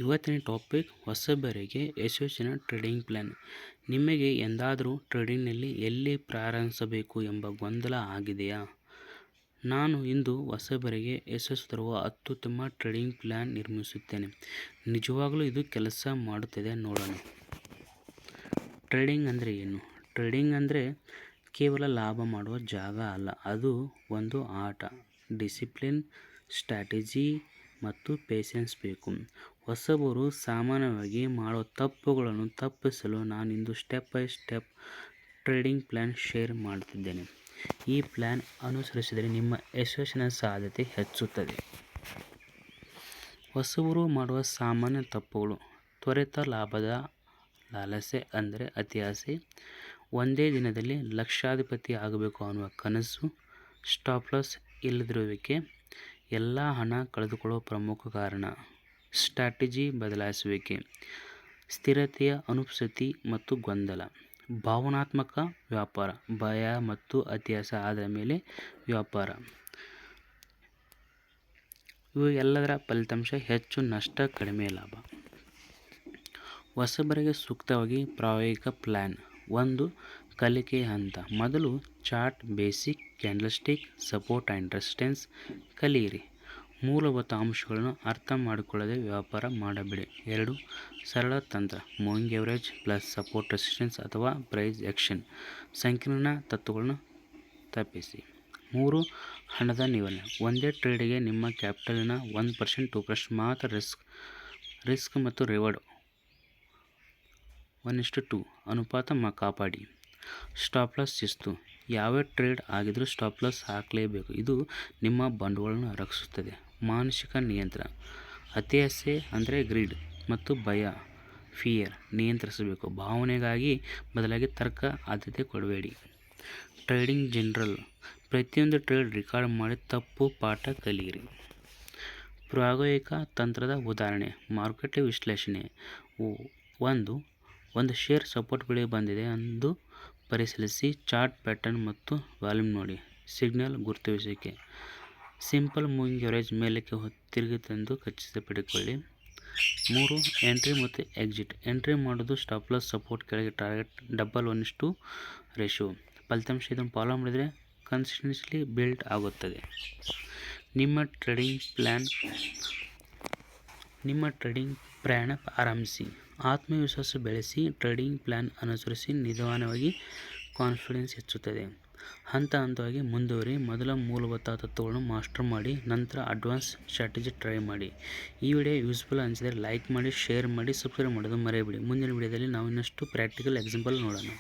ಇವತ್ತಿನ ಟಾಪಿಕ್ ಹೊಸಬರಿಗೆ ಯಶಸ್ಸಿನ trading plan. ನಿಮಗೆ ಎಂದಾದರೂ ಟ್ರೇಡಿಂಗ್ನಲ್ಲಿ ಎಲ್ಲಿ ಪ್ರಾರಂಭಿಸಬೇಕು ಎಂಬ ಗೊಂದಲ ಆಗಿದೆಯಾ? ನಾನು ಇಂದು ಹೊಸಬರಿಗೆ ಯಶಸ್ಸು ತರುವ ಅತ್ಯುತ್ತಮ ಟ್ರೇಡಿಂಗ್ ಪ್ಲಾನ್ ನಿರ್ಮಿಸುತ್ತೇನೆ. ನಿಜವಾಗಲೂ ಇದು ಕೆಲಸ ಮಾಡುತ್ತದೆ ನೋಡೋಣ. ಟ್ರೇಡಿಂಗ್ ಅಂದರೆ ಏನು? ಟ್ರೇಡಿಂಗ್ ಅಂದರೆ ಕೇವಲ ಲಾಭ ಮಾಡುವ ಜಾಗ ಅಲ್ಲ, ಅದು ಒಂದು ಆಟ. ಡಿಸಿಪ್ಲಿನ್, ಸ್ಟ್ರಾಟಜಿ ಮತ್ತು ಪೇಷನ್ಸ್ ಬೇಕು. ಹೊಸಬರು ಸಾಮಾನ್ಯವಾಗಿ ಮಾಡುವ ತಪ್ಪುಗಳನ್ನು ತಪ್ಪಿಸಲು ನಾನಿಂದು step by step trading plan share ಮಾಡುತ್ತಿದ್ದೇನೆ. ಈ ಪ್ಲಾನ್ ಅನುಸರಿಸಿದರೆ ನಿಮ್ಮ ಯಶಸ್ಸಿನ ಸಾಧ್ಯತೆ ಹೆಚ್ಚುತ್ತದೆ. ಹೊಸಬರು ಮಾಡುವ ಸಾಮಾನ್ಯ ತಪ್ಪುಗಳು: ತ್ವರಿತ ಲಾಭದ ಲಾಲಸೆ ಅಂದರೆ ಅತಿಯಾಸೆ, ಒಂದೇ ದಿನದಲ್ಲಿ ಲಕ್ಷಾಧಿಪತಿ ಆಗಬೇಕು ಅನ್ನುವ ಕನಸು, ಸ್ಟಾಪ್ ಲಾಸ್ ಇಲ್ಲದಿರುವಿಕೆ ಎಲ್ಲ ಹಣ ಕಳೆದುಕೊಳ್ಳುವ ಪ್ರಮುಖ ಕಾರಣ, ಸ್ಟ್ರಾಟಜಿ ಬದಲಾಯಿಸುವಿಕೆ, ಸ್ಥಿರತೆಯ ಅನುಪಸ್ಥಿತಿ ಮತ್ತು ಗೊಂದಲ, ಭಾವನಾತ್ಮಕ ವ್ಯಾಪಾರ, ಭಯ ಮತ್ತು ಅತಿಯಾಸೆ ಆದ ಮೇಲೆ ವ್ಯಾಪಾರ. ಇವು ಎಲ್ಲದರ ಫಲಿತಾಂಶ ಹೆಚ್ಚು ನಷ್ಟ, ಕಡಿಮೆ ಲಾಭ. ಹೊಸಬರಿಗೆ ಸೂಕ್ತವಾಗಿ ಪ್ರಾಯೋಗಿಕ ಪ್ಲಾನ್. 1. ಕಲಿಕೆಯ ಹಂತ. ಮೊದಲು chart, basic, candlestick, support and resistance ಕಲಿಯಿರಿ. ಮೂಲಭೂತ ಅಂಶಗಳನ್ನು ಅರ್ಥ ಮಾಡಿಕೊಳ್ಳದೆ ವ್ಯಾಪಾರ ಮಾಡಬೇಡಿ. 2. ಸರಳ ತಂತ್ರ. Moving average plus support resistance ಅಥವಾ ಪ್ರೈಸ್ ಆ್ಯಕ್ಷನ್. ಸಂಕೀರ್ಣ ತತ್ವಗಳನ್ನು ತಪ್ಪಿಸಿ. 3. ಹಣದ ನಿರ್ವಹಣೆ. ಒಂದೇ ಟ್ರೇಡ್ಗೆ ನಿಮ್ಮ ಕ್ಯಾಪಿಟಲಿನ 1%, 2% ಮಾತ್ರ ರಿಸ್ಕ್ ಮತ್ತು ರಿವಾರ್ಡ್ 1:2 ಅನುಪಾತ ಕಾಪಾಡಿ. ಸ್ಟಾಪ್ ಲಾಸ್ ಶಿಸ್ತು. ಯಾವ ಟ್ರೇಡ್ ಆಗಿದ್ರೂ ಸ್ಟಾಪ್ ಲಾಸ್ ಹಾಕಲೇಬೇಕು, ಇದು ನಿಮ್ಮ ಬಂಡವಾಳವನ್ನು ರಕ್ಷಿಸುತ್ತದೆ. ಮಾನಸಿಕ ನಿಯಂತ್ರಣ. ಅತಿಯಾಸೆ ಅಂದರೆ ಗ್ರೀಡ್ ಮತ್ತು ಭಯ ಫಿಯರ್ ನಿಯಂತ್ರಿಸಬೇಕು, ಭಾವನೆಗಾಗಿ ಬದಲಾಗಿ ತರ್ಕ ಆದ್ಯತೆ ಕೊಡಬೇಡಿ. Trading journal. ಪ್ರತಿಯೊಂದು ಟ್ರೇಡ್ ರೆಕಾರ್ಡ್ ಮಾಡಿ ತಪ್ಪು ಪಾಠ ಕಲಿಯಿರಿ. ಪ್ರಾಯೋಗಿಕ ತಂತ್ರದ ಉದಾಹರಣೆ. ಮಾರುಕಟ್ಟೆ ವಿಶ್ಲೇಷಣೆ. ಒಂದು ಶೇರ್ ಸಪೋರ್ಟ್ ಬಳಿ ಬಂದಿದೆ ಎಂದು ಪರಿಶೀಲಿಸಿ, ಚಾರ್ಟ್ ಪ್ಯಾಟರ್ನ್ ಮತ್ತು ವಾಲ್ಯೂಮ್ ನೋಡಿ. ಸಿಗ್ನಲ್ ಗುರುತಿಸುವಿಕೆ. ಸಿಂಪಲ್ ಮೂವಿಂಗ್ ಎವರೇಜ್ ಮೇಲಕ್ಕೆ ತಿರುಗುತ್ತದೆಂದು ಖಚಿತಪಡಿಸಿಕೊಳ್ಳಿ. 3. ಎಂಟ್ರಿ ಮತ್ತು ಎಕ್ಸಿಟ್. ಎಂಟ್ರಿ ಮಾಡೋದು ಸ್ಟಾಪ್ ಲಾಸ್, ಸಪೋರ್ಟ್ ಕೆಳಗೆ ಟಾರ್ಗೆಟ್, ಡಬಲ್ 1:2 ರೇಷಿಯೋ. ಫಲಿತಾಂಶ ಇದನ್ನು ಫಾಲೋ ಮಾಡಿದರೆ ಕನ್ಸಿಸ್ಟೆನ್ಸಿ ಬಿಲ್ಡ್ ಆಗುತ್ತದೆ. ನಿಮ್ಮ ಟ್ರೇಡಿಂಗ್ ಪ್ರಯಾಣ ಆರಂಭಿಸಿ. ಆತ್ಮವಿಶ್ವಾಸ ಬೆಳೆಸಿ. ಟ್ರೇಡಿಂಗ್ ಪ್ಲಾನ್ ಅನುಸರಿಸಿ ನಿಧಾನವಾಗಿ ಕಾನ್ಫಿಡೆನ್ಸ್ ಹೆಚ್ಚುತ್ತದೆ. ಹಂತ ಹಂತವಾಗಿ ಮುಂದುವರಿ. ಮೊದಲ ಮೂಲಭೂತ ತತ್ವಗಳನ್ನು ಮಾಸ್ಟರ್ ಮಾಡಿ, ನಂತರ ಅಡ್ವಾನ್ಸ್ ಸ್ಟ್ರಾಟಜಿ ಟ್ರೈ ಮಾಡಿ. ಈ ವಿಡಿಯೋ ಯೂಸ್ಫುಲ್ ಅನಿಸಿದರೆ ಲೈಕ್ ಮಾಡಿ, ಶೇರ್ ಮಾಡಿ, ಸಬ್ಸ್ಕ್ರೈಬ್ ಮಾಡೋದು ಮರೆಯಬೇಡಿ. ಮುಂದಿನ ವಿಡಿಯೋದಲ್ಲಿ ನಾವು ಇನ್ನಷ್ಟು ಪ್ರಾಕ್ಟಿಕಲ್ ಎಕ್ಸಾಂಪಲ್ ನೋಡೋಣ.